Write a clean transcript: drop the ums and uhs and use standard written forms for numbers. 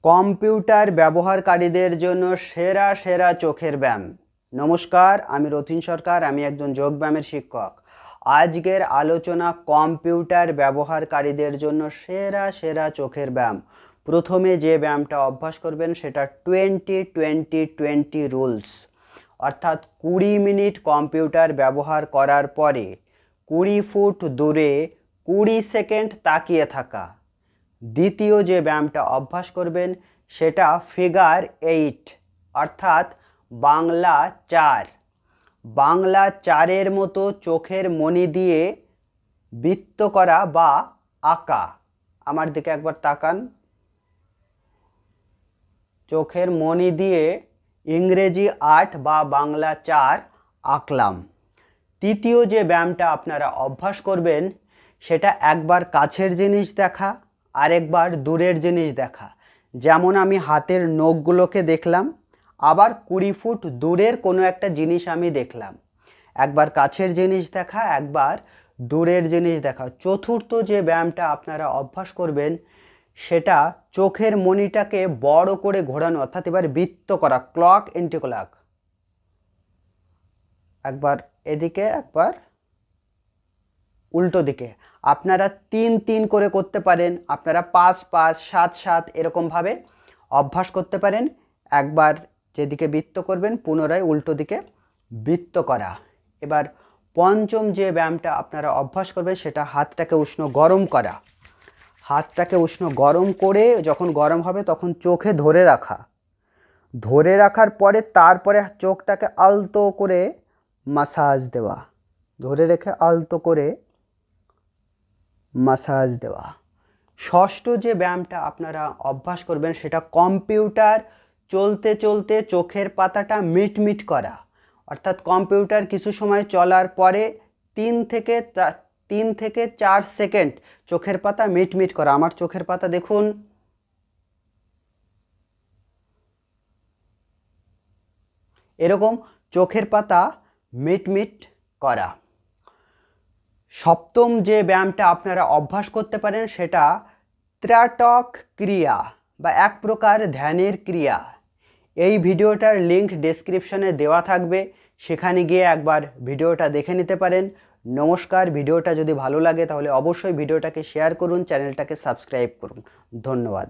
Computer ব্যবহারকারীদের জন্য সেরা সেরা চোখের ব্যায়াম। নমস্কার, আমি রতিন সরকার, আমি একজন যোগব্যায়ামের শিক্ষক। আজকের আলোচনা কম্পিউটার ব্যবহারকারীদের জন্য সেরা সেরা চোখের ব্যায়াম। প্রথমে যে ব্যায়ামটা অভ্যাস করবেন সেটা 20-20-20 রুলস, অর্থাৎ 20 মিনিট কম্পিউটার ব্যবহার করার পরে 20 ফুট দূরে 20 সেকেন্ড তাকিয়ে থাকা। দ্বিতীয় যে ব্যায়ামটা অভ্যাস করবেন সেটা ফিগার 8, অর্থাৎ বাংলা 4। বাংলা 4-এর মতো চোখের মণি দিয়ে বৃত্ত করা বা আঁকা। আমার দিকে একবার তাকান। চোখের মণি দিয়ে ইংরেজি 8 বা বাংলা 4 আঁকলাম। তৃতীয় যে ব্যায়ামটা আপনারা অভ্যাস করবেন সেটা একবার কাছের জিনিস দেখা, আরেকবার দূরের জিনিস দেখা। যেমন আমি হাতের নখগুলোকে দেখলাম, আবার 20 ফুট দূরের কোনো একটা জিনিস আমি দেখলাম। একবার কাছের জিনিস দেখা, একবার দূরের জিনিস দেখা। চতুর্থ যে ব্যায়ামটা আপনারা অভ্যাস করবেন সেটা চোখের মণিটাকে বড় করে ঘোরানো, অর্থাৎ এবার বৃত্ত করা, ক্লক এন্টি ক্লক। একবার এদিকে, একবার উল্টো দিকে। আপনারা 3-3 করে করতে পারেন, আপনারা 5-5, 7-7 এরকমভাবে অভ্যাস করতে পারেন। একবার যেদিকে বৃত্ত করবেন পুনরায় উল্টো দিকে বৃত্ত করা। এবার পঞ্চম যে ব্যায়ামটা আপনারা অভ্যাস করবেন সেটা হাতটাকে উষ্ণ গরম করা। হাতটাকে উষ্ণ গরম করে যখন গরম হবে তখন চোখে ধরে রাখা। ধরে রাখার পরে তারপরে চোখটাকে আলতো করে মাসাজ দেওয়া। ধরে রেখে আলতো করে মাসাজ দেওয়া। ষষ্ঠ যে ব্যায়ামটা আপনারা অভ্যাস করবেন সেটা কম্পিউটার চলতে চলতে চোখের পাতাটা মিটমিট করা, অর্থাৎ কম্পিউটার কিছু সময় চলার পরে 3 থেকে 4 সেকেন্ড চোখের পাতা মিটমিট করা। আমার চোখের পাতা দেখুন, এরকম চোখের পাতা মিটমিট করা। সপ্তম যে ব্যায়ামটা আপনারা অভ্যাস করতে পারেন সেটা ত্রাটক ক্রিয়া বা এক প্রকার ধ্যানের ক্রিয়া। এই ভিডিওটার লিঙ্ক ডেসক্রিপশনে দেওয়া থাকবে, সেখানে গিয়ে একবার ভিডিওটা দেখে নিতে পারেন। নমস্কার, ভিডিওটা যদি ভালো লাগে তাহলে অবশ্যই ভিডিওটাকে শেয়ার করুন, চ্যানেলটাকে সাবস্ক্রাইব করুন। ধন্যবাদ।